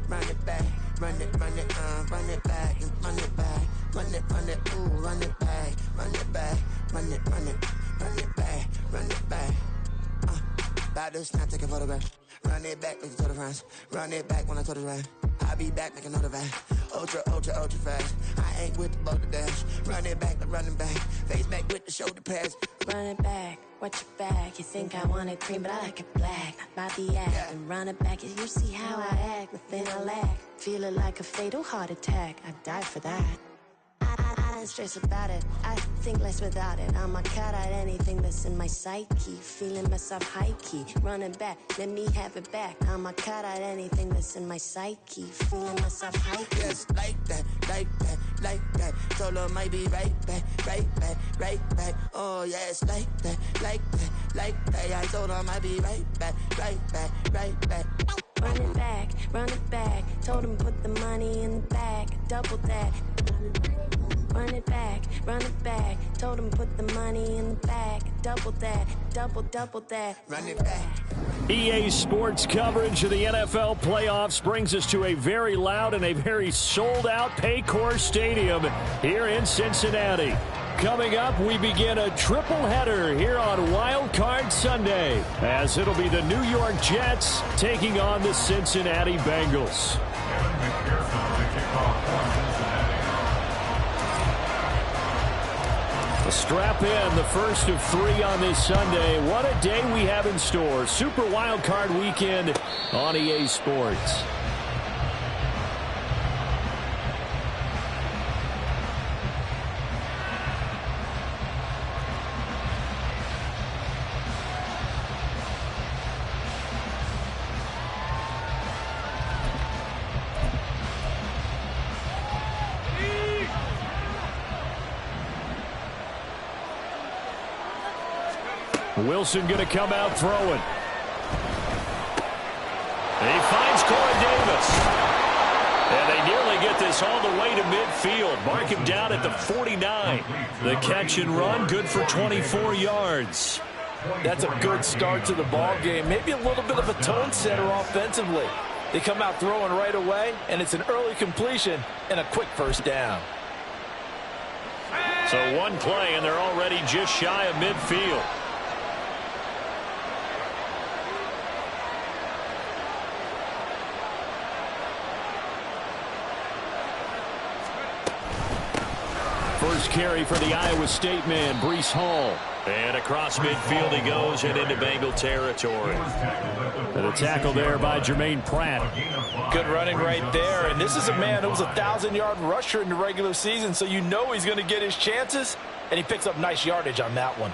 run it back, run it back, and run it back, run it, ooh, run it back, run it back, run it back, run it back. About to snap, take a photograph. Run it back, make it to the friends. Run it back when I told it right. I'll be back, make another van. Ultra fast. I ain't with the boat to dash. Run it back, I'm running back. Face back with the shoulder pads. Run it back, watch your back. You think I want it cream, but I like it black. My the act and run it back. You see how I act, nothing I lack. Feel it like a fatal heart attack. I'd die for that. I don't stress about it. I think less without it. I'ma cut out anything that's in my psyche. Feeling myself high key. Running back, let me have it back. I'ma cut out anything that's in my psyche. Feeling myself high key. Yes, like that, like that, like that. Solo might be right back, right back, right back. Oh yes, like that, like that, like that. I told her I might be right back, right back, right back. Run it back, run it back. Told him put the money in the bag. Double that. Run it back, run it back. Told him put the money in the bag. Double that, double that. Run it back. EA Sports coverage of the NFL playoffs brings us to a very loud and a very sold-out Paycor Stadium here in Cincinnati. Coming up, we begin a triple header here on Wildcard Sunday, as it'll be the New York Jets taking on the Cincinnati Bengals. Strap in, the first of 3 on this Sunday. What a day we have in store. Super Wildcard Weekend on EA Sports. Wilson going to come out throwing. He finds Corey Davis. And they nearly get this all the way to midfield. Mark him down at the 49. The catch and run, good for 24 yards. That's a good start to the ball game. Maybe a little bit of a tone setter offensively. They come out throwing right away, and it's an early completion and a quick first down. So one play, and they're already just shy of midfield. First carry for the Iowa State man, Breece Hall. And across midfield he goes and into Bengal territory. And a tackle there by Jermaine Pratt. Good running right there. And this is a man who was a 1,000-yard rusher in the regular season, so you know he's going to get his chances. And he picks up nice yardage on that one.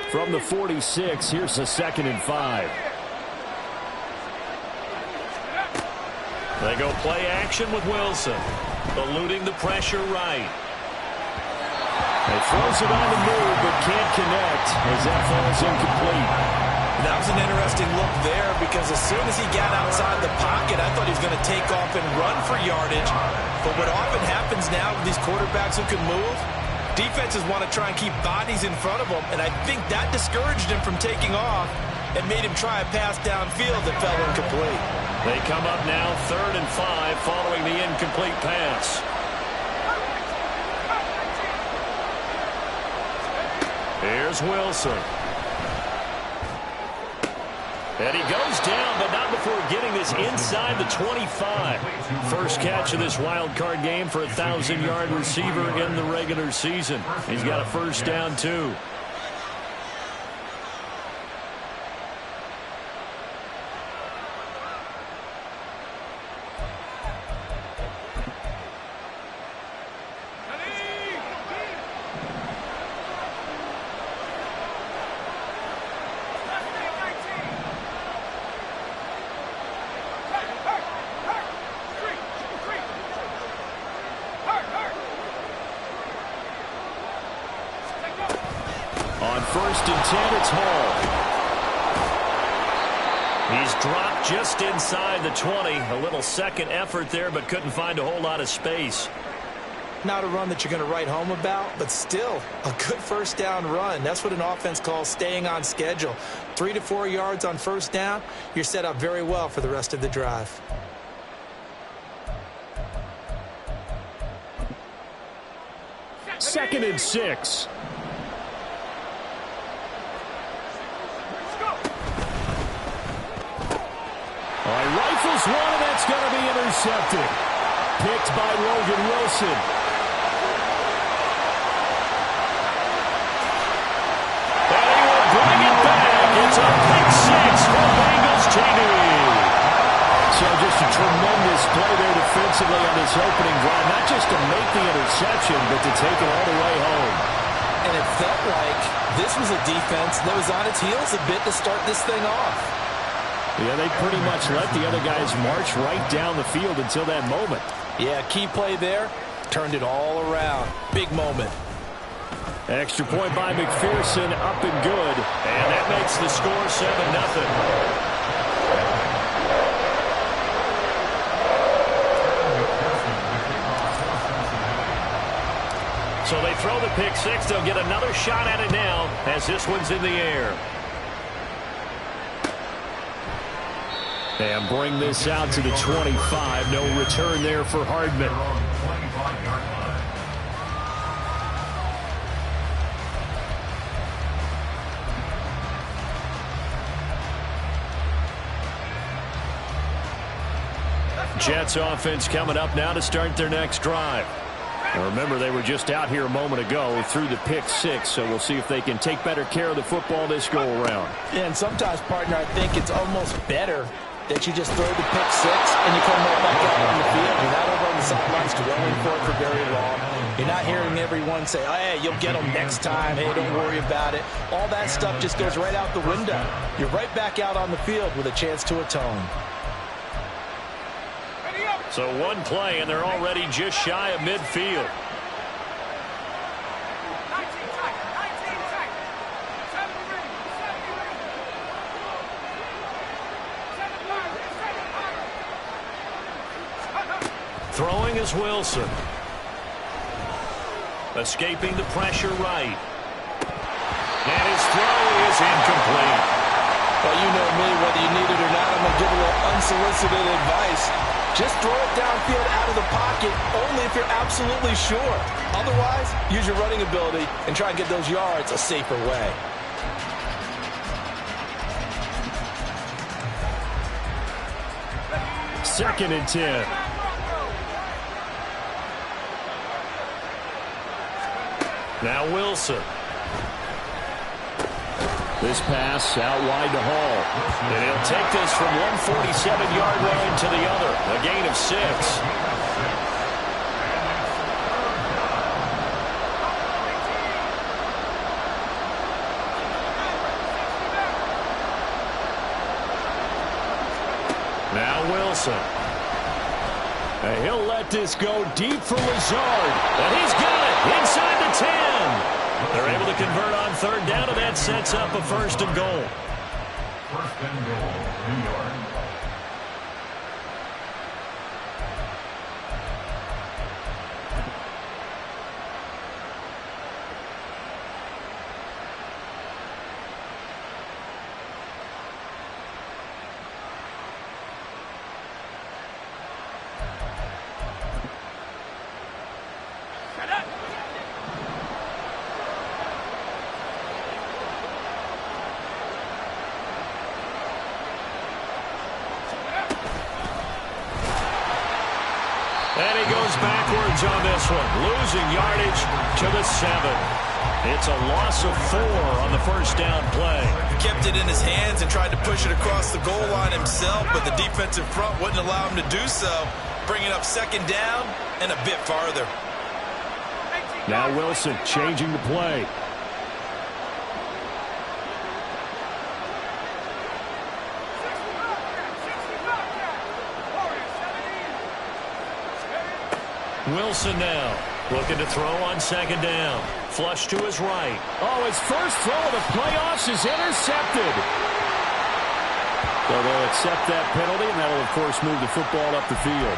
From the 46, here's a 2nd and 5. They go play action with Wilson, eluding the pressure right. He throws it on the move, but can't connect as that falls incomplete. That was an interesting look there, because as soon as he got outside the pocket, I thought he was going to take off and run for yardage. But what often happens now with these quarterbacks who can move, defenses want to try and keep bodies in front of them, and I think that discouraged him from taking off and made him try a pass downfield that fell incomplete. They come up now 3rd and 5 following the incomplete pass. Here's Wilson. And he goes down, but not before getting this inside the 25. First catch of this wild card game for a 1,000-yard receiver in the regular season. He's got a first down, too. On 1st and 10, it's Hall. He's dropped just inside the 20. A little second effort there, but couldn't find a whole lot of space. Not a run that you're going to write home about, but still a good first down run. That's what an offense calls staying on schedule. 3 to 4 yards on first down, you're set up very well for the rest of the drive. Second and 6. All right, rifles one, and that's going to be intercepted. Picked by Logan Wilson. And he will bring it back. It's a pick 6 for Bengals TD. So just a tremendous play there defensively on this opening drive. Not just to make the interception, but to take it all the way home. And it felt like this was a defense that was on its heels a bit to start this thing off. Yeah, they pretty much let the other guys march right down the field until that moment. Yeah, key play there. Turned it all around. Big moment. Extra point by McPherson, up and good. And that makes the score 7-0. So they throw the pick 6. They'll get another shot at it now as this one's in the air. And bring this out to the 25. No return there for Hardman. Jets offense coming up now to start their next drive. Now remember, they were just out here a moment ago through the pick 6, so we'll see if they can take better care of the football this go-around. Yeah, and sometimes, partner, I think it's almost better that you just throw the pick 6 and you come right back out on the field. You're not over on the sidelines dwelling for it for very long. You're not hearing everyone say, oh, hey, you'll get them next time. Hey, don't worry about it. All that stuff just goes right out the window. You're right back out on the field with a chance to atone. So one play, and they're already just shy of midfield. Throwing is Wilson. Escaping the pressure right. And his throw is incomplete. Well, you know me, whether you need it or not, I'm going to give a little unsolicited advice. Just throw it downfield out of the pocket only if you're absolutely sure. Otherwise, use your running ability and try and get those yards a safer way. Second and 10. Now Wilson. This pass out wide to Hall. And he'll take this from 147-yard line to the other. A gain of 6. Now Wilson. And he'll let this go deep for Lazard. And he's got it inside the 10. They're able to convert on third down, and that sets up a first and goal. First and goal, New York. And he goes backwards on this one, losing yardage to the 7. It's a loss of 4 on the first down play. He kept it in his hands and tried to push it across the goal line himself, but the defensive front wouldn't allow him to do so, bringing up second down and a bit farther. Now Wilson changing the play. Wilson now looking to throw on second down. Flush to his right. Oh, his first throw of the playoffs is intercepted. So they'll accept that penalty, and that'll, of course, move the football up the field.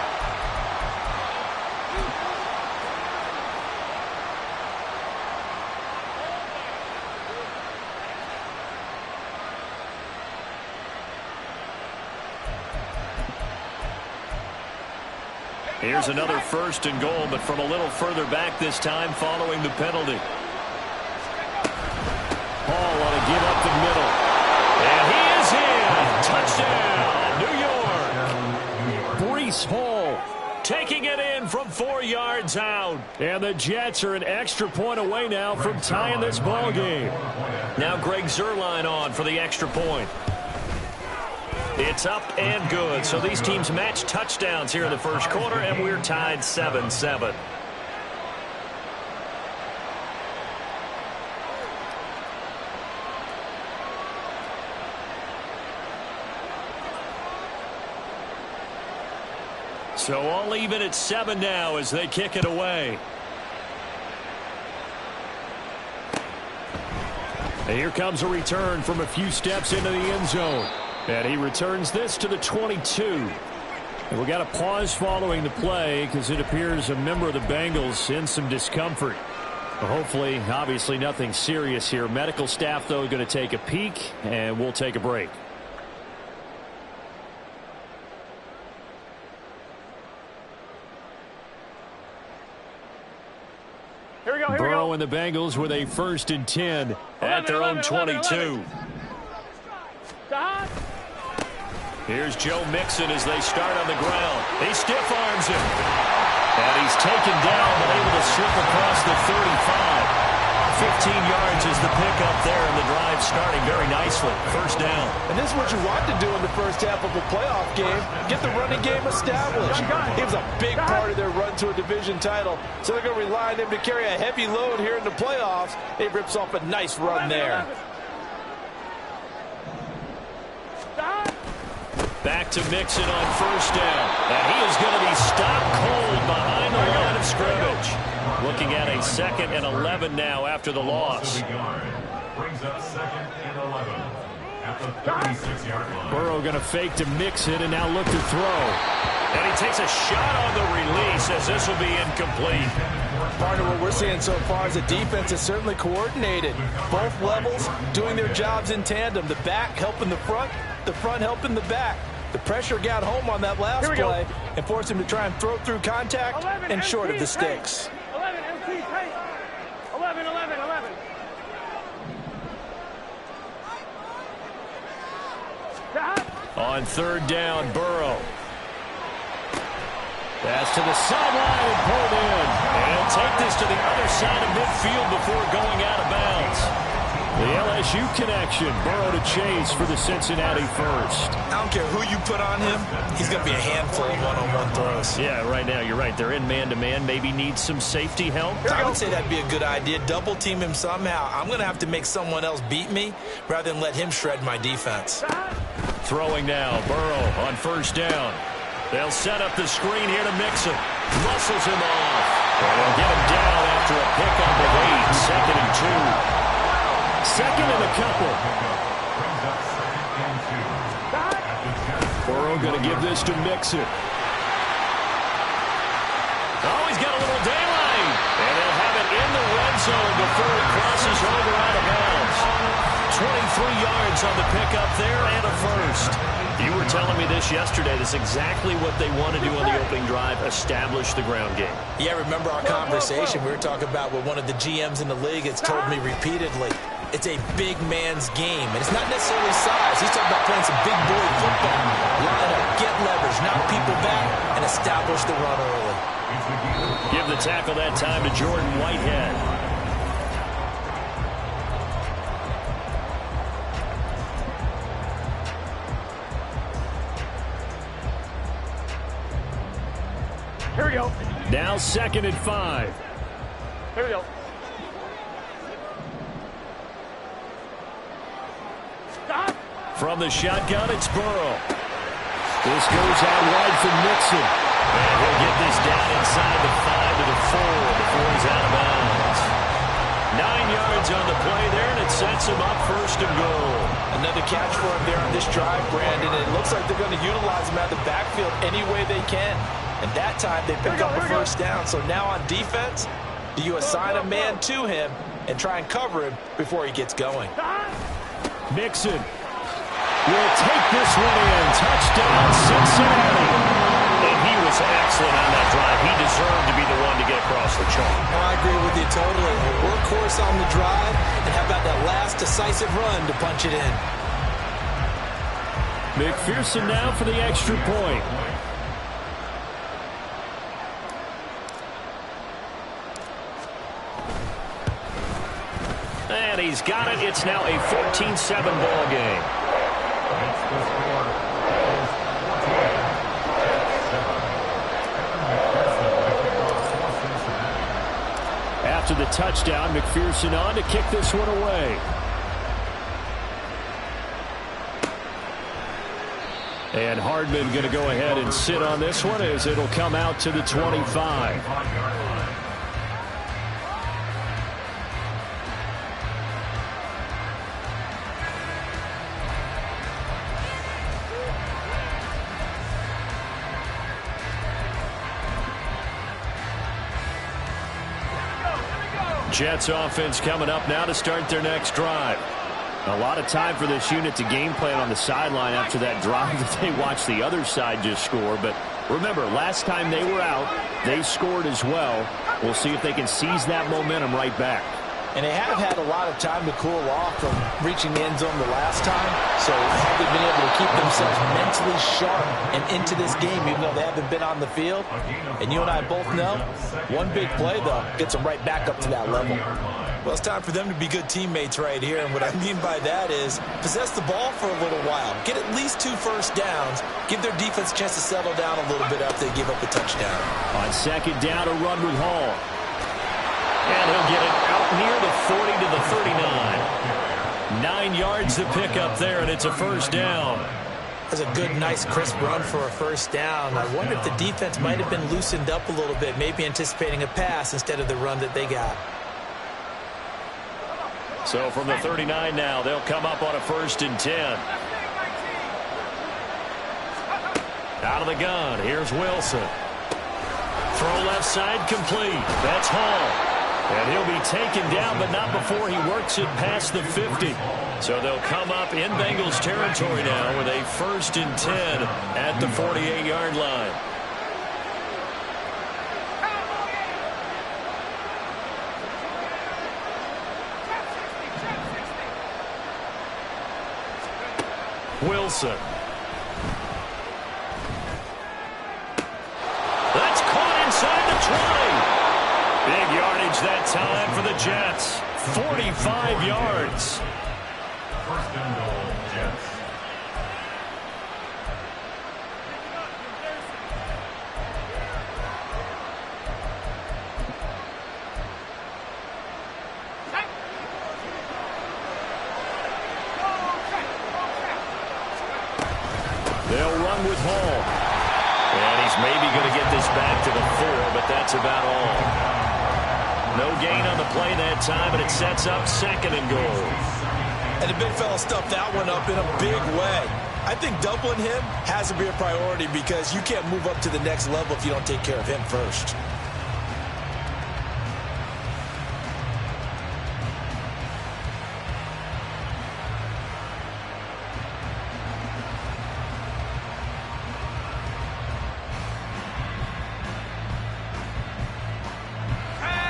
Here's another 1st and goal, but from a little further back this time following the penalty. Hall on a give up the middle. And he is in. Touchdown, New York. Breece Hall taking it in from 4 yards out. And the Jets are an extra point away now from tying this ball game. Now Greg Zuerlein on for the extra point. It's up and good. So these teams match touchdowns here in the first quarter, and we're tied 7-7. So all even at 7 now as they kick it away. And here comes a return from a few steps into the end zone. And he returns this to the 22. And we got a pause following the play because it appears a member of the Bengals in some discomfort. Well, hopefully, obviously nothing serious here. Medical staff, though, going to take a peek, and we'll take a break. Burrow and the Bengals with a 1st and 10 at their own 22. Here's Joe Mixon as they start on the ground. He stiff arms him. And he's taken down but able to slip across the 35. 15 yards is the pickup there, and the drive starting very nicely. 1st down. And this is what you want to do in the first half of a playoff game. Get the running game established. He was a big part of their run to a division title. So they're going to rely on him to carry a heavy load here in the playoffs. He rips off a nice run there. Back to Mixon on 1st down. And he is going to be stopped cold behind the line of scrimmage. Looking at a 2nd and 11 now after the loss. Brings up 2nd and 11 at the 36-yard line. Burrow going to fake to Mixon and now look to throw. And he takes a shot on the release as this will be incomplete. Part of what we're seeing so far is the defense is certainly coordinated. Both levels doing their jobs in tandem. The back helping the front helping the back. The pressure got home on that last play and forced him to try and throw through contact and short of the sticks. 11. On 3rd down, Burrow. Pass to the sideline and pulled in. And he'll take this to the other side of midfield before going out of bounds. The LSU connection. Burrow to Chase for the Cincinnati 1st. I don't care who you put on him. He's going to be a handful of one-on-one throws. Yeah, right now, you're right. They're in man-to-man. Maybe need some safety help. I would say that'd be a good idea. Double team him somehow. I'm going to have to make someone else beat me rather than let him shred my defense. Throwing now. Burrow on 1st down. They'll set up the screen here to Mixon. Muscles him off. And they'll get him down after a pickup of 8. 2nd and 2. 2nd and a couple. Burrow going to give this to Mixon. Oh, he's got a little daylight. And they'll have it in the red zone before he crosses over out of bounds. 23 yards on the pickup there and a 1st. You were telling me this yesterday. This is exactly what they want to do on the opening drive, establish the ground game. Yeah, remember our conversation. We were talking about what one of the GMs in the league has told me repeatedly. It's a big man's game, and it's not necessarily size. He's talking about playing some big boy football. Line up, get leverage, knock people back, and establish the run early. Give the tackle that time to Jordan Whitehead. Here we go. Now 2nd and 5. Here we go. Stop. From the shotgun, it's Burrow. This goes out wide for Mixon. And he'll get this down inside the 5 to the 4 before he's out of bounds. 9 yards on the play there, and it sets him up 1st and goal. Another catch for him there on this drive, Brandon. And it looks like they're going to utilize him out of the backfield any way they can. And that time they pick up a 1st down. So now on defense, do you assign a man to him and try and cover him before he gets going? Mixon will take this one in. Touchdown, Cincinnati. And he was excellent on that drive. He deserved to be the one to get across the chalk. Oh, I agree with you totally. A workhorse on the drive, and how about that last decisive run to punch it in? McPherson now for the extra point. And he's got it. It's now a 14-7 ball game. After the touchdown, McPherson on to kick this one away. And Hardman going to go ahead and sit on this one as it'll come out to the 25. Jets offense coming up now to start their next drive. A lot of time for this unit to game plan on the sideline after that drive that they watched the other side just score. But remember, last time they were out, they scored as well. We'll see if they can seize that momentum right back. And they have had a lot of time to cool off from reaching the end zone the last time. So they've been able to keep themselves mentally sharp and into this game, even though they haven't been on the field. And you and I both know, one big play, though, gets them right back up to that level. Well, it's time for them to be good teammates right here. And what I mean by that is possess the ball for a little while. Get at least 2 first downs. Give their defense a chance to settle down a little bit after they give up a touchdown. On second down, a run with Hall. And he'll get it out near the 40 to the 39. 9 yards to pick up there, and it's a first down. That's a good, nice, crisp run for a first down. I wonder if the defense might have been loosened up a little bit, maybe anticipating a pass instead of the run that they got. So from the 39 now, they'll come up on a 1st and 10. Out of the gun, here's Wilson. Throw left side complete. That's Hall. And he'll be taken down, but not before he works it past the 50. So they'll come up in Bengals territory now with a 1st and 10 at the 48-yard line. Wilson. That's caught inside the 20. Big yardage that time for the Jets. 45 yards. 1st and goal, Jets. They'll run with Hall. And he's maybe going to get this back to the 4, but that's about all. No gain on the play that time, and it sets up 2nd and goal. And the big fella stuffed that one up in a big way. I think doubling him has to be a priority because you can't move up to the next level if you don't take care of him first.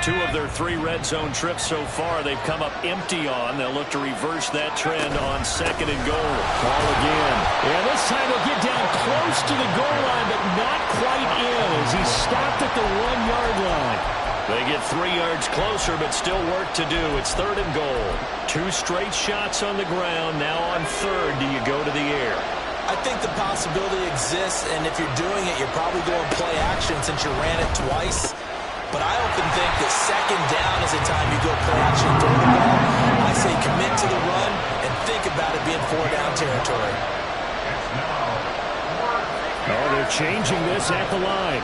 Two of their 3 red zone trips so far they've come up empty on. They'll look to reverse that trend on 2nd and goal. Ball again. And this time they'll get down close to the goal line, but not quite in as he stopped at the 1-yard line. They get 3 yards closer, but still work to do. It's 3rd and goal. 2 straight shots on the ground. Now on 3rd, do you go to the air? I think the possibility exists, and if you're doing it, you're probably going play action since you ran it twice. But I often think that 2nd down is the time you go play action, throw the ball. I say commit to the run and think about it being 4-down territory. Oh, they're changing this at the line.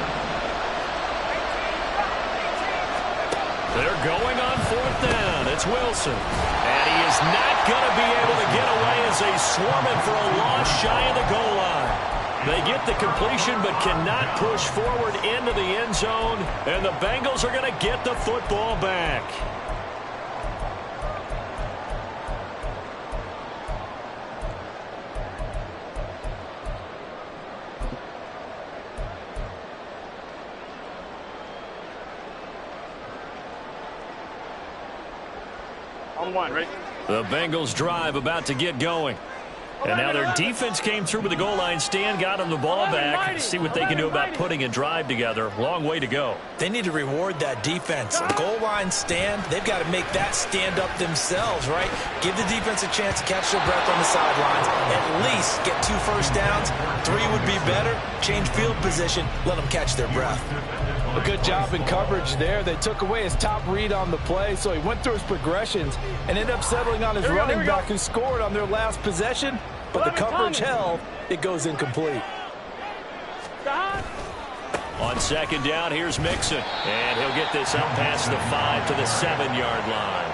They're going on 4th down. It's Wilson. And he is not going to be able to get away as they swarm him for a loss shy of the goal line. They get the completion but cannot push forward into the end zone, and the Bengals are going to get the football back. On one, ready? The Bengals drive about to get going. And now their defense came through with the goal line stand, got them the ball back. See what they can do about putting a drive together. Long way to go. They need to reward that defense. A goal line stand, they've got to make that stand up themselves, right? Give the defense a chance to catch their breath on the sidelines. At least get 2 first downs. 3 would be better. Change field position. Let them catch their breath. A good job in coverage there. They took away his top read on the play, so he went through his progressions and ended up settling on his running back who scored on their last possession. But the coverage held, it goes incomplete. On second down, here's Mixon. And he'll get this up past the 5 to the 7-yard line.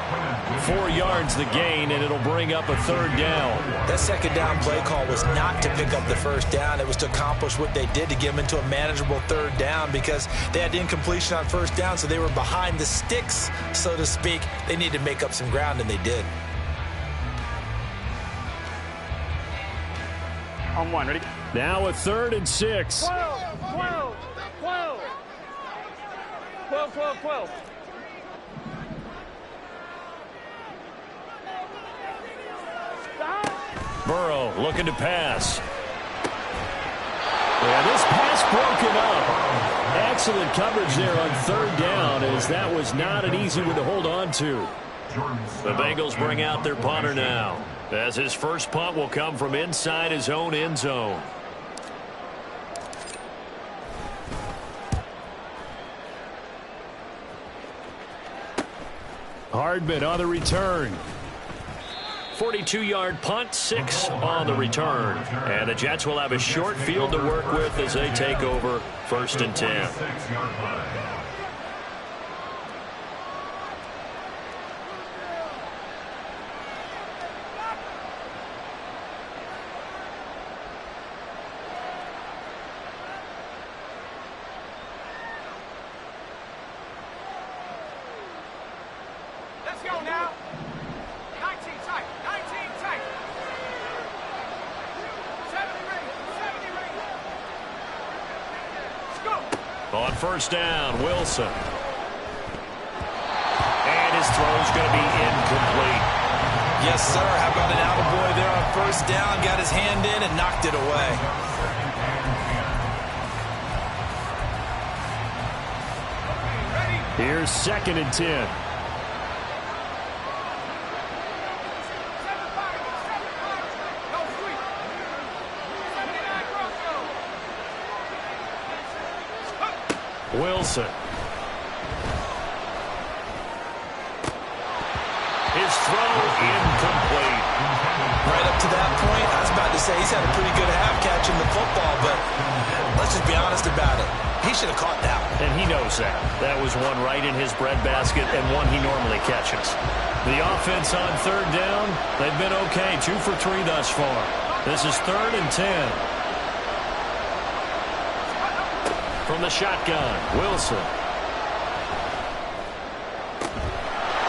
4 yards the gain, and it'll bring up a 3rd down. That second down play call was not to pick up the first down. It was to accomplish what they did to get them into a manageable 3rd down because they had incompletion on first down, so they were behind the sticks, so to speak. They needed to make up some ground, and they did. On one, ready? Now a 3rd and 6. 12, 12, 12. 12, 12, 12. Burrow looking to pass. Yeah, this pass broken up. Excellent coverage there on 3rd down, as that was not an easy one to hold on to. The Bengals bring out their punter now, as his first punt will come from inside his own end zone. Hardman on the return. 42-yard punt, 6 on the return. And the Jets will have a short field to work with as they take over 1st and 10. Let's go now. 19 tight. 19 tight. 70 ready. 70 ready. Let's go. On 1st down, Wilson. And his throw's going to be incomplete. Yes, sir. How about an attaboy there on 1st down? Got his hand in and knocked it away. Here's 2nd and 10. Wilson. His throw incomplete. Right up to that point, I was about to say he's had a pretty good half catching the football, but let's just be honest about it. He should have caught that one. And he knows that. That was one right in his breadbasket and one he normally catches. The offense on 3rd down, they've been okay. 2 for 3 thus far. This is 3rd and 10. From the shotgun, Wilson.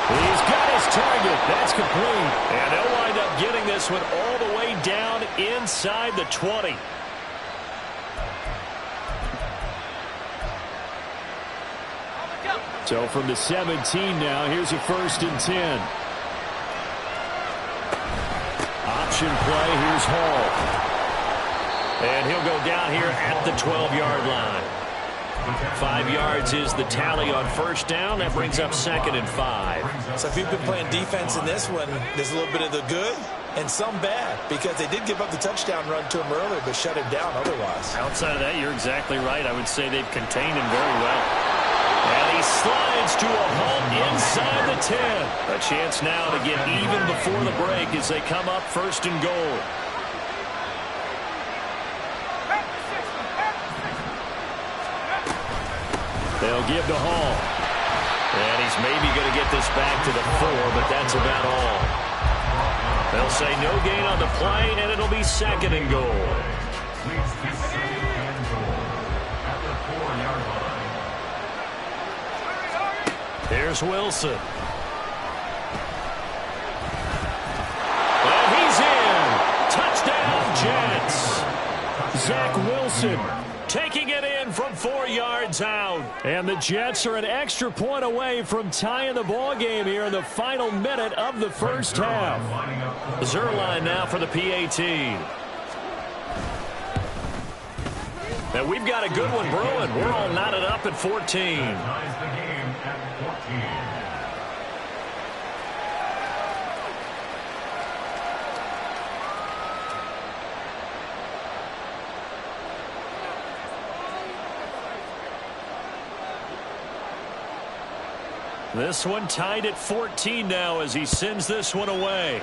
He's got his target. That's complete. And they'll wind up getting this one all the way down inside the 20. So from the 17 now, here's a 1st and 10. Option play, here's Hall. And he'll go down here at the 12-yard line. 5 yards is the tally on 1st down. That brings up 2nd and 5. So if you've been playing defense in this one, there's a little bit of the good and some bad, because they did give up the touchdown run to him earlier, but shut him down otherwise. Outside of that, you're exactly right. I would say they've contained him very well. And he slides to a halt inside the 10. A chance now to get even before the break as they come up 1st and goal. They'll give to Hall. And he's maybe going to get this back to the 4, but that's about all. They'll say no gain on the play, and it'll be 2nd and goal. Here's Wilson. And he's in. Touchdown, Jets. Zach Wilson taking it in from 4 yards out. And the Jets are an extra point away from tying the ball game here in the final minute of the first half. Zerline now for the PAT. And we've got a good one brewing. We're all knotted up at 14. Ties the game at 14. This one tied at 14 now as he sends this one away.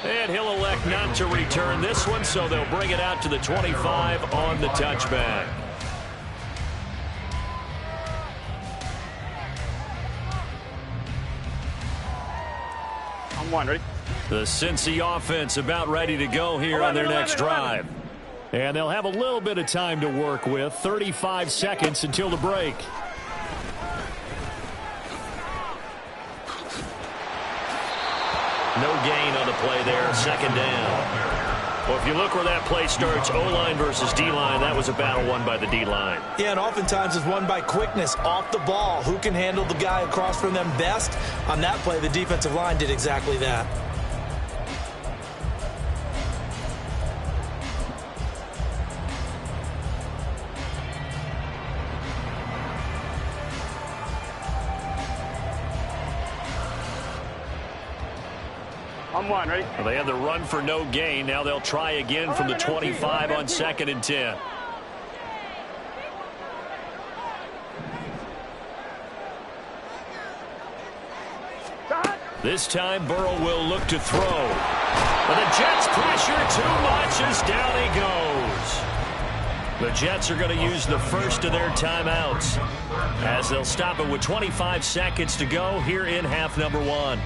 And he'll elect not to return this one, so they'll bring it out to the 25 on the touchback. I'm one, ready? The Cincy offense about ready to go here on their next drive. And they'll have a little bit of time to work with. 35 seconds until the break. No gain on the play there. Second down. Well, if you look where that play starts, O-line versus D-line, that was a battle won by the D-line. Yeah, and oftentimes it's won by quickness off the ball. Who can handle the guy across from them best? On that play, the defensive line did exactly that. I'm one, ready? Well, they had the run for no gain. Now they'll try again from the 25 on 2nd and 10. This time Burrow will look to throw. But the Jets pressure too much as down he goes. The Jets are going to use the first of their timeouts as they'll stop it with 25 seconds to go here in half number 1.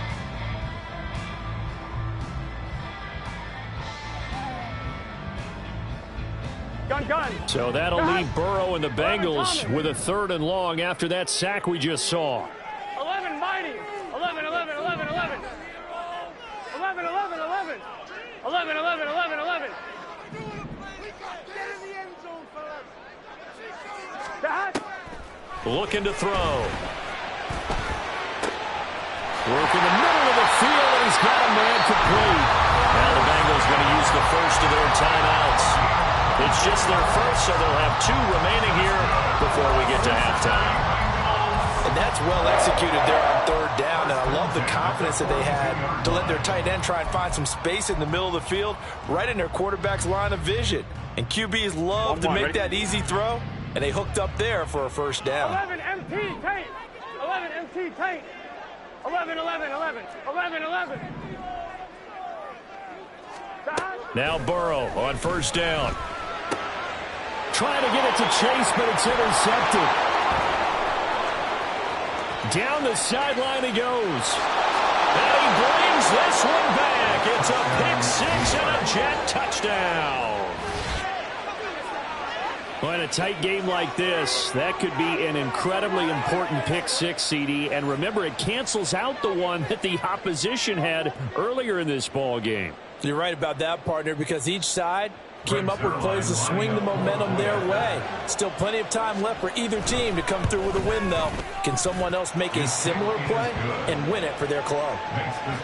Gun. So that'll leave Burrow and the Bengals with a 3rd and long after that sack we just saw. 11, mighty. 11. 11. Looking to throw. Work in the middle of the field, and he's got a man complete. Now the Bengals going to use the first of their timeouts. It's just their first, so they'll have 2 remaining here before we get to halftime. And that's well executed there on 3rd down, and I love the confidence that they had to let their tight end try and find some space in the middle of the field, right in their quarterback's line of vision. And QBs love to make that easy throw, and they hooked up there for a first down. 11 MT tight. 11 MT tight. 11. Now Burrow on first down. Trying to get it to Chase, but it's intercepted. Down the sideline he goes. And he brings this one back. It's a pick 6 and a Jet touchdown. Well, in a tight game like this, that could be an incredibly important pick 6, CD. And remember, it cancels out the one that the opposition had earlier in this ball game. You're right about that, partner, because each side came up with plays to swing the momentum their way. Still plenty of time left for either team to come through with a win, though. Can someone else make a similar play and win it for their club?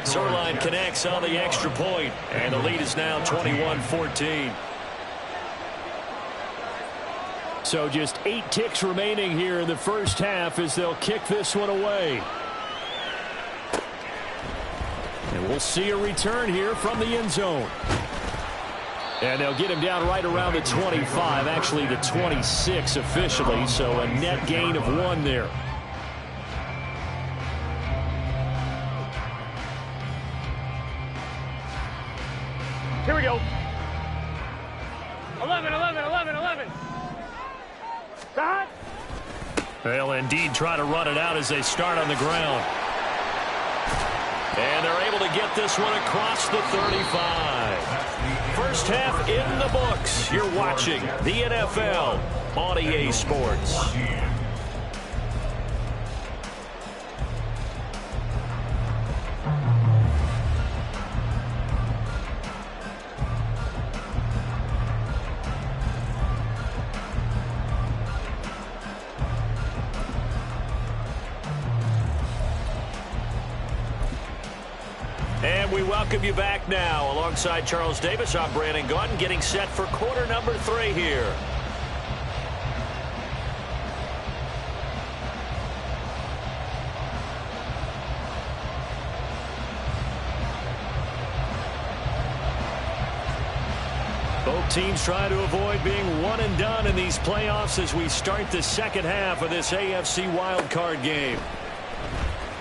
Zerline connects on the extra point, and the lead is now 21-14. So just 8 ticks remaining here in the first half as they'll kick this one away. And we'll see a return here from the end zone. And they'll get him down right around the 25, actually the 26 officially, so a net gain of 1 there. Here we go. 11. Stop. They'll indeed try to run it out as they start on the ground. And they're able to get this one across the 35. First half in the books. You're watching the NFL on EA Sports. And we welcome you back now. Alongside Charles Davis, I'm Brandon Gaudin, getting set for quarter number 3 here. Both teams try to avoid being one and done in these playoffs as we start the second half of this AFC Wildcard game.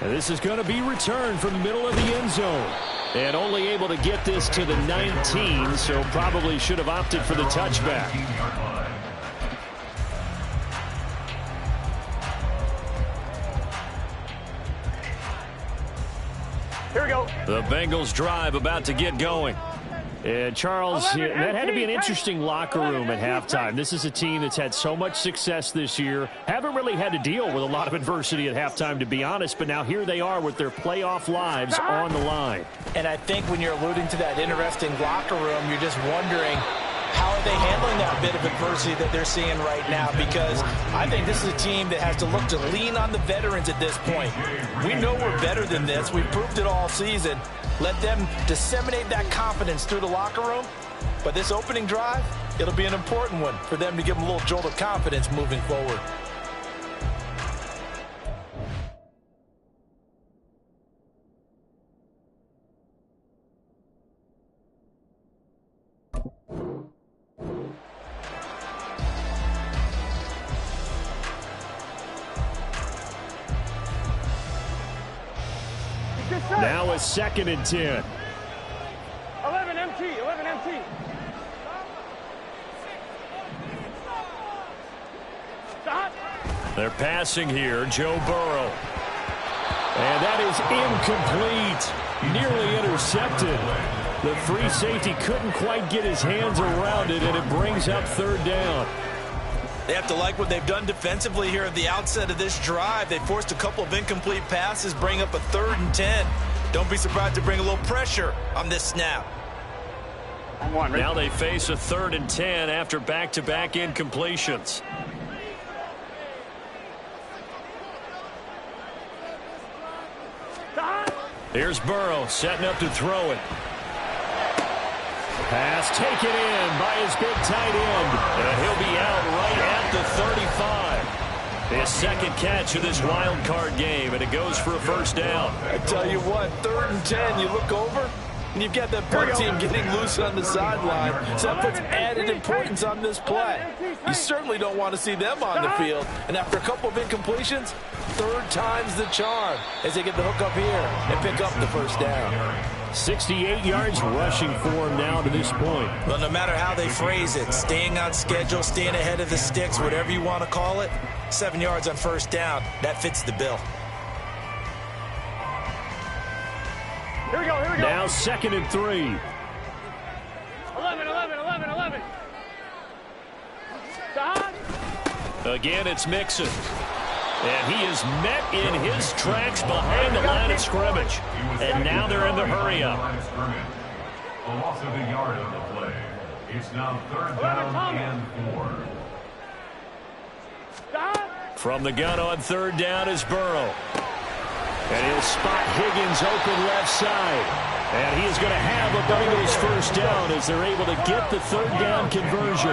And this is going to be returned from the middle of the end zone. And only able to get this to the 19, so probably should have opted for the touchback. Here we go. The Bengals drive about to get going. And Charles, that had to be an interesting locker room at halftime. This is a team that's had so much success this year. Haven't really had to deal with a lot of adversity at halftime, to be honest. But now here they are with their playoff lives on the line. And I think when you're alluding to that interesting locker room, you're just wondering, how are they handling that bit of adversity that they're seeing right now? Because I think this is a team that has to look to lean on the veterans at this point. We know we're better than this. We've proved it all season. Let them disseminate that confidence through the locker room. But this opening drive, it'll be an important one for them to give them a little jolt of confidence moving forward. Now a 2nd and 10. 11 MT, 11 MT. Stop. They're passing here, Joe Burrow. And that is incomplete. Nearly intercepted. The free safety couldn't quite get his hands around it, and it brings up 3rd down. They have to like what they've done defensively here at the outset of this drive. They forced a couple of incomplete passes, bring up a 3rd and 10. Don't be surprised to bring a little pressure on this snap. Now they face a 3rd and 10 after back-to-back incompletions. Here's Burrow setting up to throw it. Pass taken in by his big tight end. And he'll be out right at the 35. His 2nd catch of this wild card game, and it goes for a 1st down. I tell you what, 3rd and 10, you look over, and you've got that punt team getting loose on the sideline. So that puts added importance on this play. You certainly don't want to see them on the field. And after a couple of incompletions, 3rd time's the charm as they get the hook up here and pick up the 1st down. 68 yards rushing for him now to this point. Well, no matter how they phrase it, staying on schedule, staying ahead of the sticks, whatever you want to call it, 7 yards on 1st down, that fits the bill. Here we go, here we go. Now 2nd and 3. 11, 11, 11, 11. Stop. Again, it's Mixon. And he is met in his tracks behind the line of scrimmage. And now they're in the hurry-up. A loss of a yard on the play. It's now 3rd down and 4. Stop. From the gun on 3rd down is Burrow. And he'll spot Higgins open left side. And he is going to have a Bengals 1st down as they're able to get the 3rd down conversion.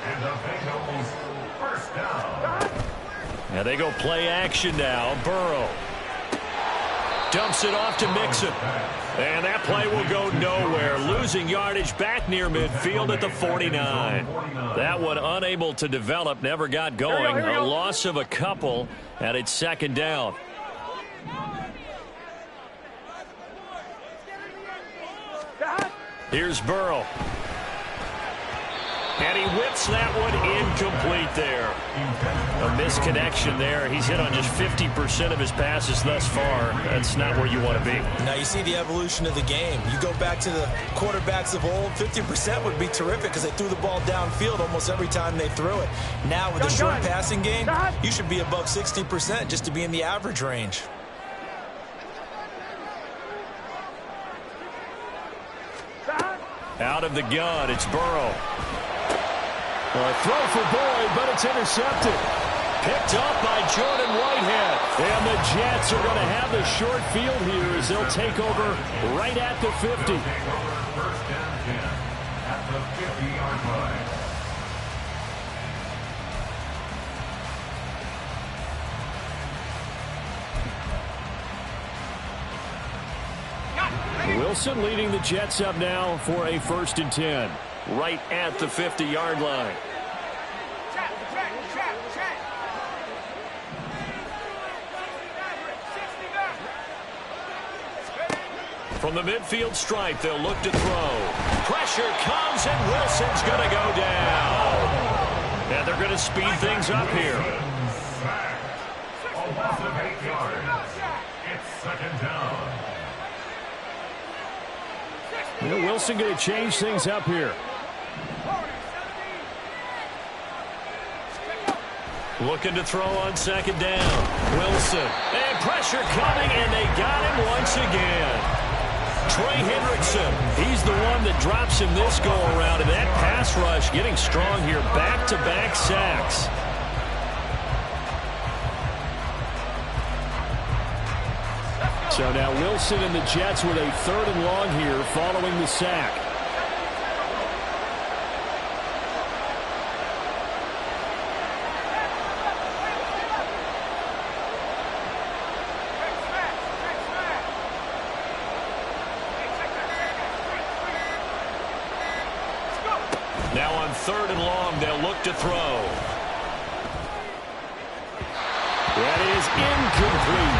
And the Bengals 1st down. And they go play action now. Burrow dumps it off to Mixon. And that play will go nowhere. Losing yardage back near midfield at the 49. That one unable to develop, never got going. A loss of a couple, and it's 2nd down. Here's Burrow. And he whips that one incomplete there. A misconnection there. He's hit on just 50% of his passes thus far. That's not where you want to be. Now you see the evolution of the game. You go back to the quarterbacks of old, 50% would be terrific because they threw the ball downfield almost every time they threw it. Now with the short passing game, you should be above 60% just to be in the average range. Out of the gun, it's Burrow. A throw for Boyd, but it's intercepted. Picked up by Jordan Whitehead. And the Jets are going to have the short field here as they'll take over right at the 50. First and 10 at the 50-yard line. Wilson leading the Jets up now for a 1st and 10. Right at the 50-yard line. From the midfield stripe, they'll look to throw. Pressure comes, and Wilson's going to go down. And they're going to speed things up here. A loss of 8 yards. It's 2nd down. Wilson going to change things up here. Looking to throw on 2nd down. Wilson. And pressure coming, and they got him once again. Trey Hendrickson, he's the one that drops him this go-around, and that pass rush getting strong here. Back-to-back sacks. So now Wilson and the Jets with a 3rd and long here following the sack. Now on 3rd and long, they'll look to throw. That is incomplete.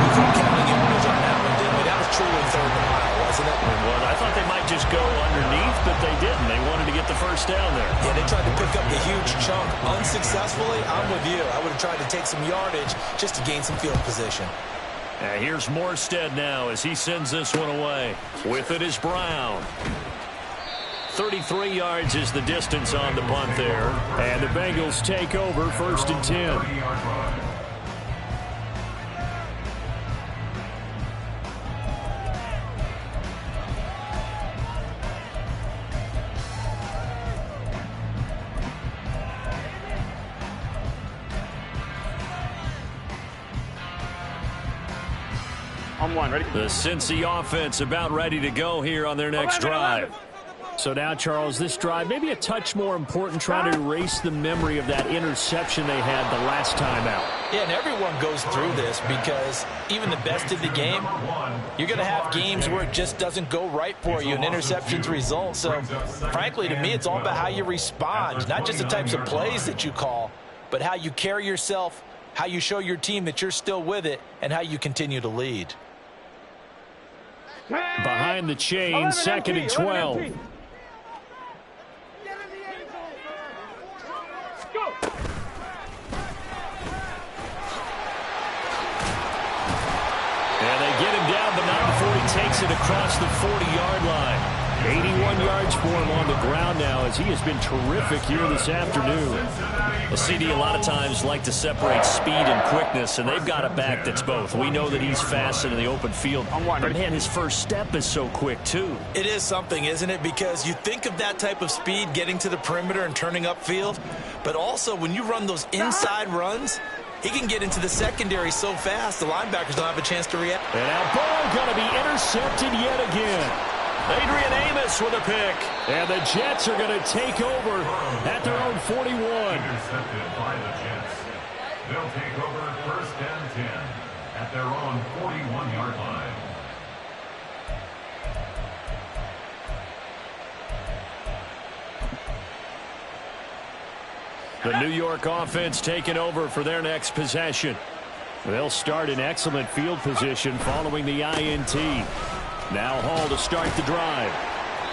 We couldn't count the yardage on that one, didn't we? That was truly 3rd and mile, wasn't it? It was. I thought they might just go underneath, but they didn't. They wanted to get the 1st down there. Yeah, they tried to pick up the huge chunk unsuccessfully. I'm with you. I would have tried to take some yardage just to gain some field position. Here's Morstead now as he sends this one away. With it is Brown. 33 yards is the distance on the punt there. And the Bengals take over 1st and 10. On 1, ready? The Cincy offense about ready to go here on their next drive. So now, Charles, this drive maybe a touch more important, trying to erase the memory of that interception they had the last time out. Yeah, and everyone goes through this because even the best of the game, you're going to have games where it just doesn't go right for you and interceptions result. So, frankly, to me, it's all about how you respond, not just the types of plays that you call, but how you carry yourself, how you show your team that you're still with it, and how you continue to lead. Behind the chain, 2nd and 12. And they get him down, but not before he takes it across the 40-yard line. 81 yards for him on the ground now as he has been terrific here this afternoon. Well, CD a lot of times like to separate speed and quickness, and they've got a back that's both. We know that he's fast in the open field, but man, his first step is so quick too. It is something, isn't it? Because you think of that type of speed getting to the perimeter and turning upfield, but also when you run those inside runs, he can get into the secondary so fast the linebackers don't have a chance to react. And now ball going to be intercepted yet again. Adrian Amos with a pick. And the Jets are going to take over at their own 41. Intercepted by the Jets. They'll take over 1st and 10 at their own 41-yard line. The New York offense taking over for their next possession. They'll start in excellent field position following the INT. Now Hall to start the drive.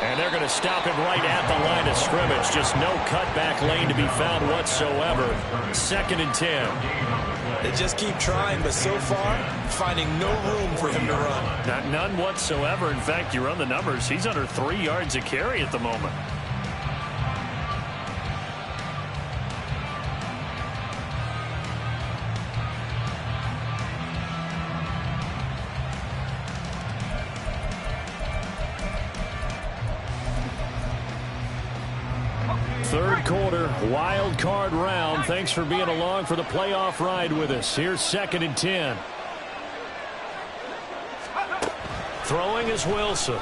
And they're going to stop him right at the line of scrimmage. Just no cutback lane to be found whatsoever. 2nd and 10. They just keep trying, but so far, finding no room for him to run. None whatsoever. In fact, you run the numbers. He's under 3 yards a carry at the moment. Third quarter, wild card round. Thanks for being along for the playoff ride with us. Here's 2nd and 10. Throwing is Wilson.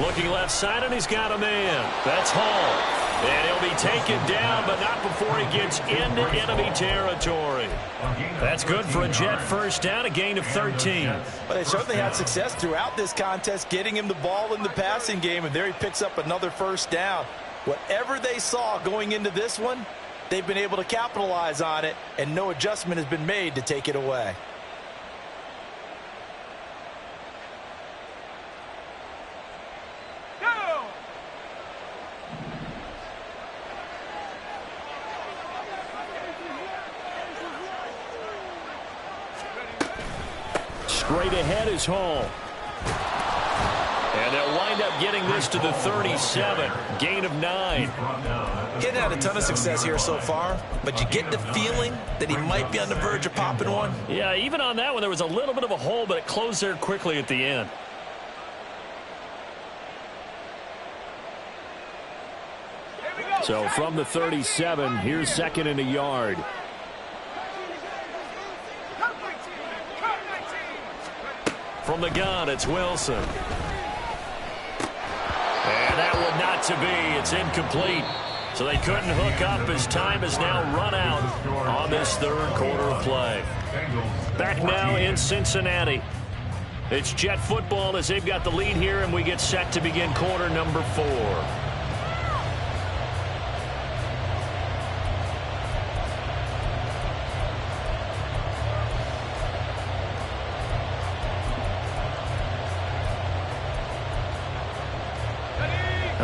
Looking left side, and he's got a man. That's Hall. And he'll be taken down, but not before he gets into enemy territory. That's good for a Jet first down, a gain of 13. But they certainly had success throughout this contest, getting him the ball in the passing game, and there he picks up another first down. Whatever they saw going into this one, they've been able to capitalize on it, and no adjustment has been made to take it away. Straight ahead is Hall. And they'll wind up getting this to the 37. Gain of 9. He hadn't had a ton of success here so far, but you get the feeling that he might be on the verge of popping one. Yeah, even on that one, there was a little bit of a hole, but it closed there quickly at the end. So from the 37, here's 2nd and a yard. From the gun, it's Wilson. And that one not to be. It's incomplete. So they couldn't hook up as time has now run out on this third quarter of play. Back now in Cincinnati. It's Jet football as they've got the lead here, and we get set to begin quarter number 4.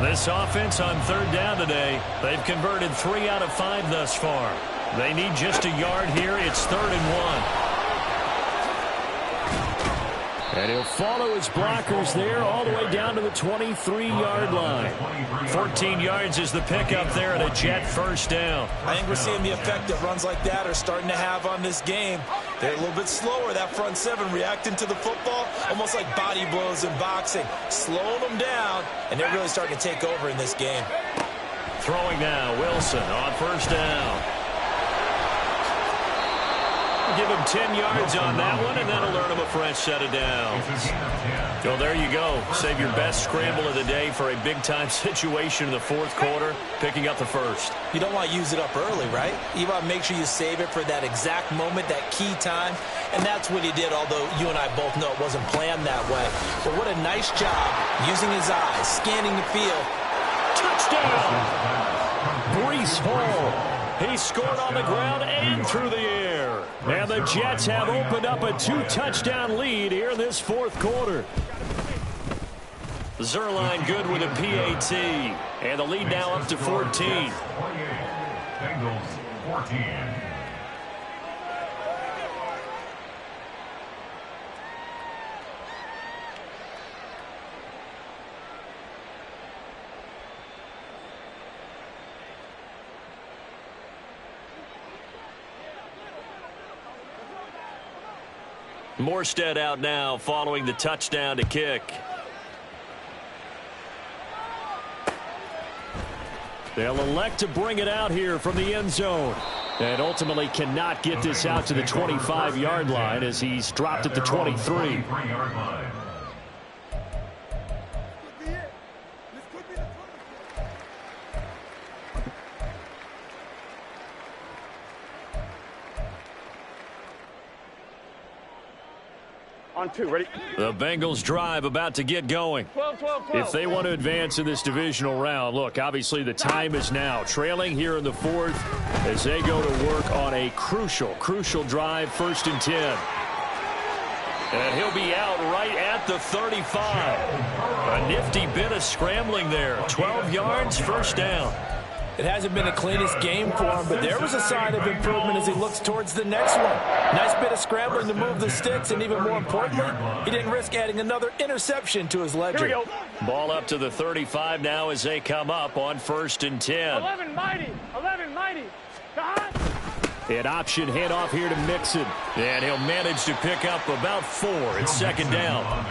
This offense on third down today, they've converted 3 out of 5 thus far. They need just a yard here. It's 3rd and 1. And he'll follow his blockers there all the way down to the 23-yard line. 14 yards is the pickup there and a Jet first down. I think we're seeing the effect that runs like that are starting to have on this game. They're a little bit slower, that front 7, reacting to the football, almost like body blows in boxing, slowing them down, and they're really starting to take over in this game. Throwing now, Wilson on first down. Give him 10 yards on that one, and that'll earn him a fresh set of downs. So there you go. Save your best scramble of the day for a big-time situation in the fourth quarter, picking up the first. You don't want to use it up early, right? You want to make sure you save it for that exact moment, that key time, and that's what he did, although you and I both know it wasn't planned that way. But what a nice job using his eyes, scanning the field. Touchdown! Breece Hall. He scored on the ground and through the air. And the Jets have opened up a 2-touchdown lead here in this fourth quarter. Zerline good with a PAT. And the lead now up to 14. Bengals 14. Morstead out now following the touchdown to kick. They'll elect to bring it out here from the end zone. And ultimately cannot get this out to the 25-yard line as he's dropped at the 23. On 2, ready? The Bengals drive about to get going. 12. If they want to advance in this divisional round, look, obviously the time is now. Trailing here in the fourth as they go to work on a crucial drive, 1st and 10. And he'll be out right at the 35. A nifty bit of scrambling there. 12 yards, first down. It hasn't been the cleanest game for him, but there was a sign of improvement as he looks towards the next one. Nice bit of scrambling to move the sticks, and even more importantly, he didn't risk adding another interception to his ledger. Here we go. Ball up to the 35 now as they come up on 1st and 10. 11 mighty. An option handoff here to Mixon. And he'll manage to pick up about 4. It's second down.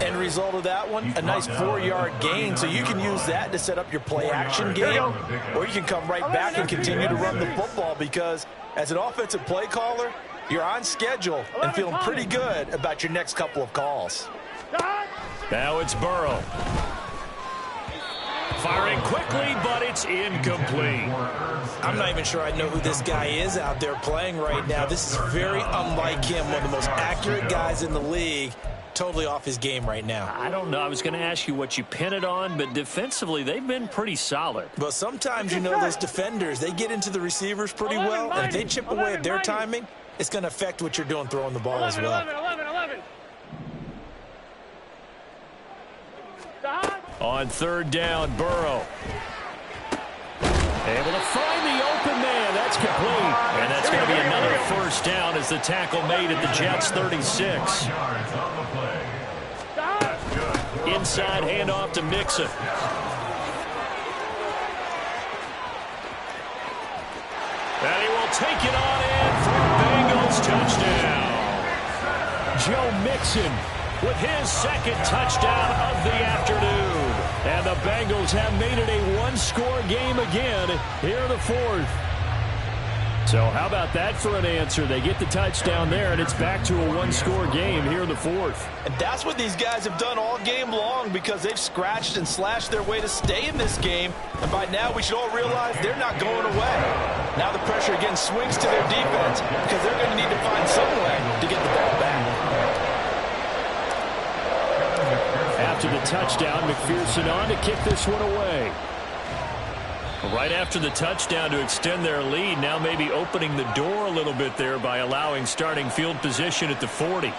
End result of that one, a nice 4-yard gain. So you can use that to set up your play-action game, or you can come right back and continue to run the football because as an offensive play caller, you're on schedule and feeling pretty good about your next couple of calls. Now it's Burrow. Firing quickly, but it's incomplete. I'm not even sure I know who this guy is out there playing right now. This is very unlike him, one of the most accurate guys in the league. Totally off his game right now. I don't know. I was going to ask you what you pin it on, but defensively, they've been pretty solid. But sometimes, you know, those defenders, they get into the receivers pretty well, and if they chip away at their timing, it's going to affect what you're doing throwing the ball as well. 11. On third down, Burrow. Able to find the open man. That's complete. And that's going to be another first down as the tackle made at the Jets' 36. Inside handoff to Mixon. And he will take it on in for Bengals touchdown. Joe Mixon with his second touchdown of the afternoon. And the Bengals have made it a one-score game again here in the fourth. So how about that for an answer? They get the touchdown there, and it's back to a one-score game here in the fourth. And that's what these guys have done all game long because they've scratched and slashed their way to stay in this game. And by now, we should all realize they're not going away. Now the pressure again swings to their defense because they're going to need to find some way to get the ball back. After the touchdown, McPherson on to kick this one away. Right after the touchdown to extend their lead, now maybe opening the door a little bit there by allowing starting field position at the 40.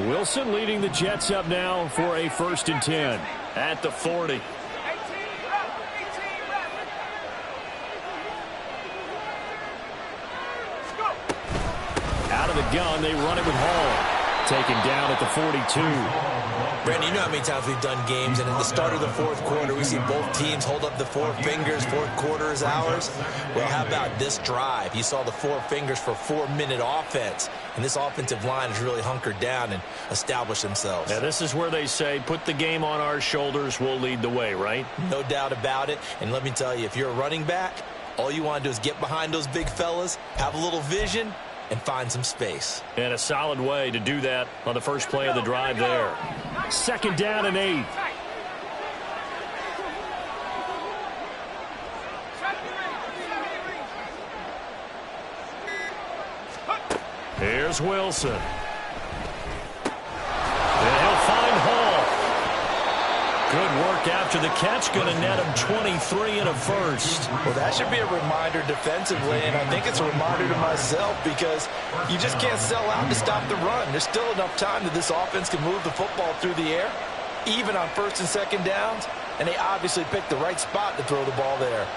Wilson leading the Jets up now for a 1st and 10 at the 40. Out of the gun, they run it with Hall. Taken down at the 42. Brandon, you know how many times we've done games, and at the start of the fourth quarter, we see both teams hold up the 4 fingers, fourth quarter is ours. Well, how about this drive? You saw the 4 fingers for 4-minute offense, and this offensive line has really hunkered down and established themselves. Now, this is where they say, put the game on our shoulders, we'll lead the way, right? No doubt about it, and let me tell you, if you're a running back, all you want to do is get behind those big fellas, have a little vision, and find some space. And a solid way to do that on the first play of the drive there. 2nd down and 8. Here's Wilson. And he'll find Hall. Good work after the catch. Going to net him 23 and a first. Well, that should be a reminder defensively, and I think it's a reminder to myself because you just can't sell out to stop the run. There's still enough time that this offense can move the football through the air, even on 1st and 2nd downs, and they obviously picked the right spot to throw the ball there.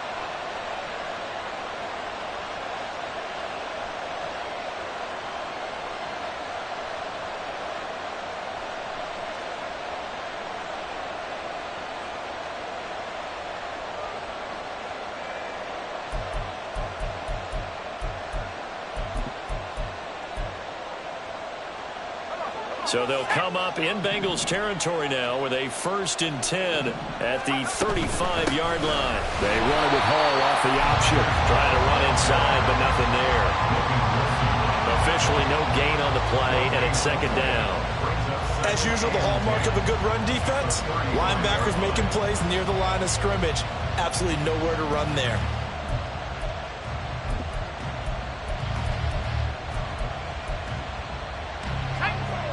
So they'll come up in Bengals territory now with a 1st and 10 at the 35-yard line. They run it with Hall off the option. Trying to run inside, but nothing there. Officially no gain on the play, and it's 2nd down. As usual, the hallmark of a good run defense, linebackers making plays near the line of scrimmage. Absolutely nowhere to run there.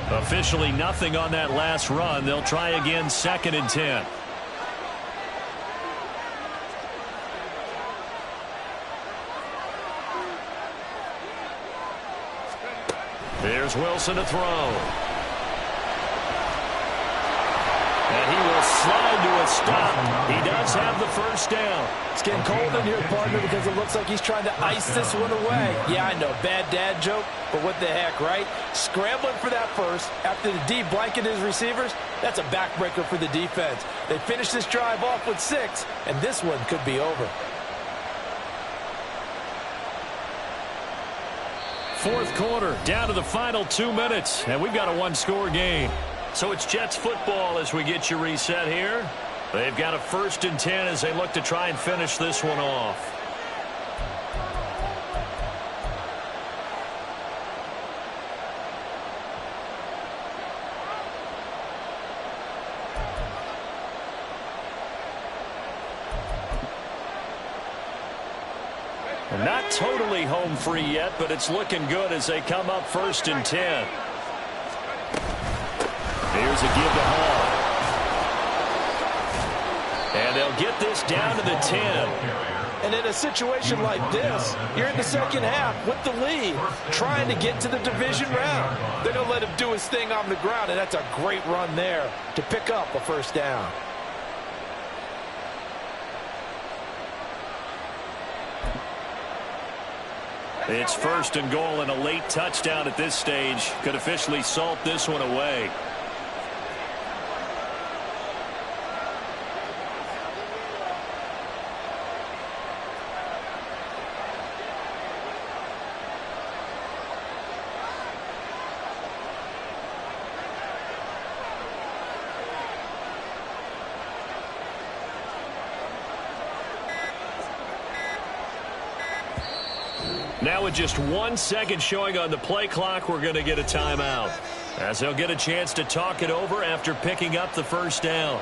Officially nothing on that last run. They'll try again 2nd and 10. Here's Wilson to throw. And he will slide to a stop. He does have the first down. It's getting cold in here, partner, because it looks like he's trying to ice this one away. Yeah, I know, bad dad joke, but what the heck, right? Scrambling for that first after the D blanketed his receivers, that's a backbreaker for the defense. They finish this drive off with 6, and this one could be over. Fourth quarter, down to the final 2 minutes, and we've got a one-score game. So it's Jets football as we get you reset here. They've got a 1st and 10 as they look to try and finish this one off. Not totally home free yet, but it's looking good as they come up 1st and 10. Here's a give to Hall. And they'll get this down to the 10. And in a situation like this, you're in the second half with the lead, trying to get to the division round. They're going to let him do his thing on the ground, and that's a great run there to pick up a first down. It's 1st and goal, and a late touchdown at this stage could officially salt this one away. Now with just 1 second showing on the play clock, we're going to get a timeout, as they'll get a chance to talk it over after picking up the first down.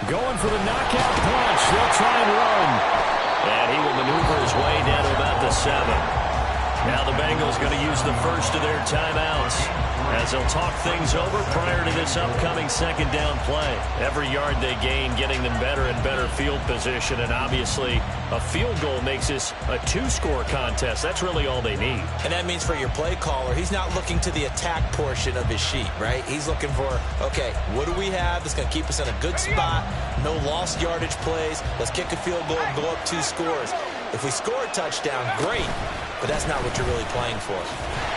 Going for the knockout punch. They'll try and run. And he will maneuver his way down to about the 7. Now the Bengals going to use the first of their timeouts as they'll talk things over prior to this upcoming 2nd down play. Every yard they gain getting them better and better field position, and obviously a field goal makes this a 2-score contest. That's really all they need. And that means for your play caller, he's not looking to the attack portion of his sheet, right? He's looking for, okay, what do we have that's going to keep us in a good spot? No lost yardage plays. Let's kick a field goal and go up 2 scores. If we score a touchdown, great, but that's not what you're really playing for.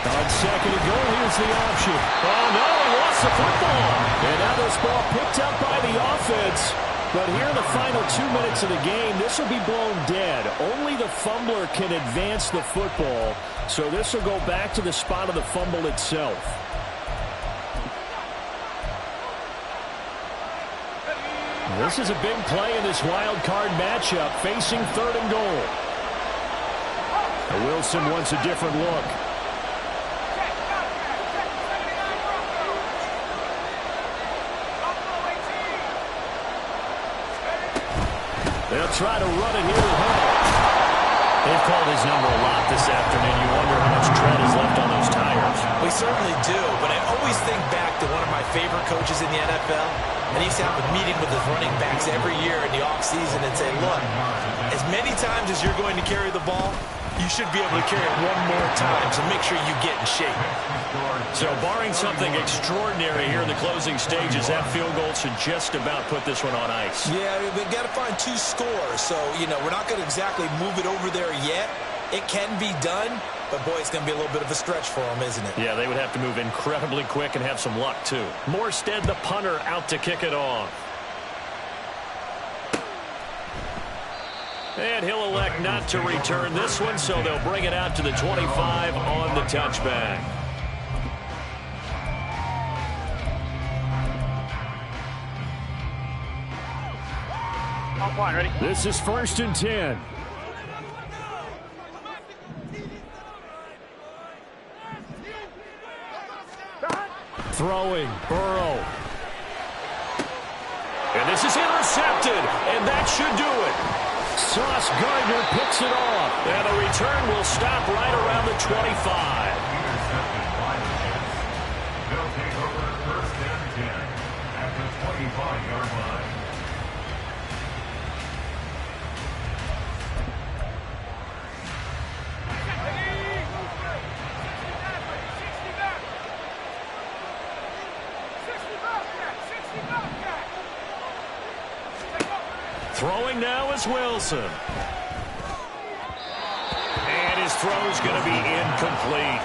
On 2nd and goal, here's the option. Oh, no, he lost the football. And now this ball picked up by the offense. But here in the final 2 minutes of the game, this will be blown dead. Only the fumbler can advance the football, so this will go back to the spot of the fumble itself. This is a big play in this wild card matchup, facing 3rd and goal. Wilson wants a different look. They'll try to run it here with Hall. They've called his number a lot this afternoon. You wonder how much tread is left on those tires. We certainly do, but I always think back to one of my favorite coaches in the NFL, and he used to have a meeting with his running backs every year in the offseason and say, look, as many times as you're going to carry the ball, you should be able to carry it one more time, so make sure you get in shape. So barring something extraordinary here in the closing stages, that field goal should just about put this one on ice. Yeah, we've got to find 2 scores, so, you know, we're not going to exactly move it over there yet. It can be done, but, boy, it's going to be a little bit of a stretch for them, isn't it? Yeah, they would have to move incredibly quick and have some luck, too. Morstead, the punter, out to kick it off. And he'll elect not to return this one, so they'll bring it out to the 25 on the touchback. On point, ready? This is 1st and 10. Throwing, Burrow. And this is intercepted, and that should do it. Sauce Gardner picks it off. And the return will stop right around the 25. Intercepted by the Jets. They'll take over first and 10 at the 25-yard line. Throwing now is Wilson. And his throw's going to be incomplete.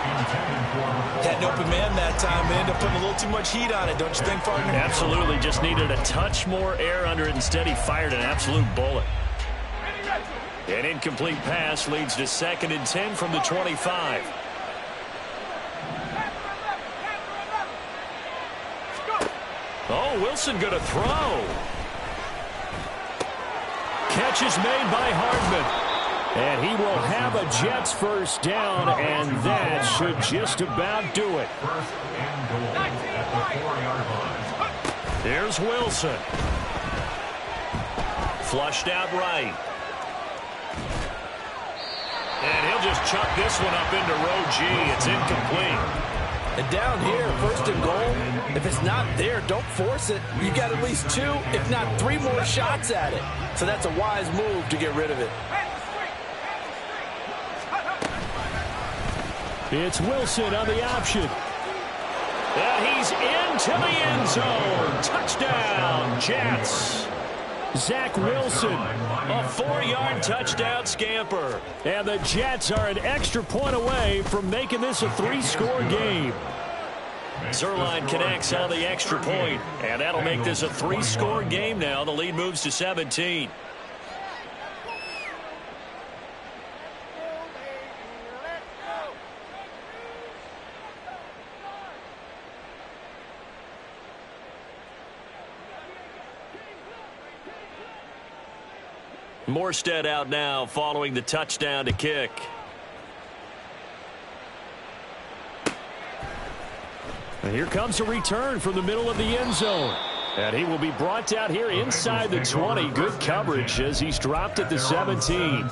Had an open man that time. They ended up putting a little too much heat on it, don't you think, partner? Absolutely. Just needed a touch more air under it. Instead, he fired an absolute bullet. An incomplete pass leads to 2nd and 10 from the 25. Oh, Wilson going to throw. Catch is made by Hardman. And he will have a Jets first down, and that should just about do it. First and goal at the 4-yard line. Here's Wilson. Flushed out right. And he'll just chuck this one up into row G. It's incomplete. And down here, 1st and goal, if it's not there, don't force it. You got at least 2, if not 3 more shots at it. So that's a wise move to get rid of it. It's Wilson on the option. And he's into the end zone. Touchdown, Jets. Zach Wilson, a 4-yard touchdown scamper. And the Jets are an extra point away from making this a 3-score game. Zerline connects on the extra point, and that'll make this a 3-score game now. The lead moves to 17. Morstead out now following the touchdown to kick. And here comes a return from the middle of the end zone. And he will be brought down here inside the 20. Good coverage as he's dropped at the 17.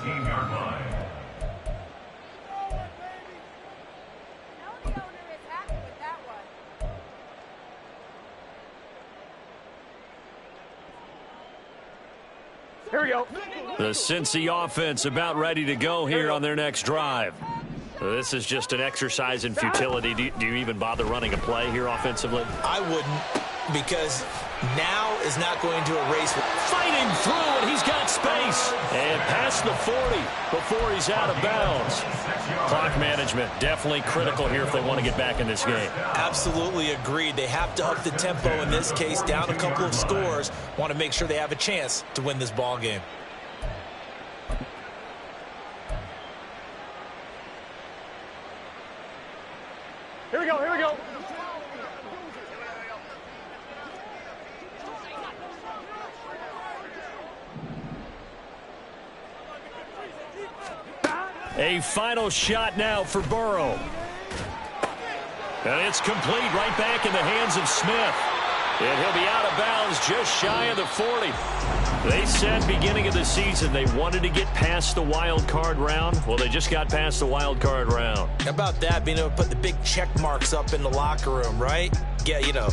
Here we go. The Cincy offense about ready to go here on their next drive. This is just an exercise in futility. Do you even bother running a play here offensively? I wouldn't, because now is not going to erase. Fighting through, and he's got space. And past the 40 before he's out of bounds. Clock management definitely critical here if they want to get back in this game. Absolutely agreed. They have to up the tempo in this case, down a couple of scores. Want to make sure they have a chance to win this ball game. Here we go, here we go. A final shot now for Burrow. And it's complete right back in the hands of Smith. And he'll be out of bounds just shy of the 40. They said beginning of the season they wanted to get past the wild card round. Well, they just got past the wild card round. How about that, being able to put the big check marks up in the locker room, right? Yeah, you know,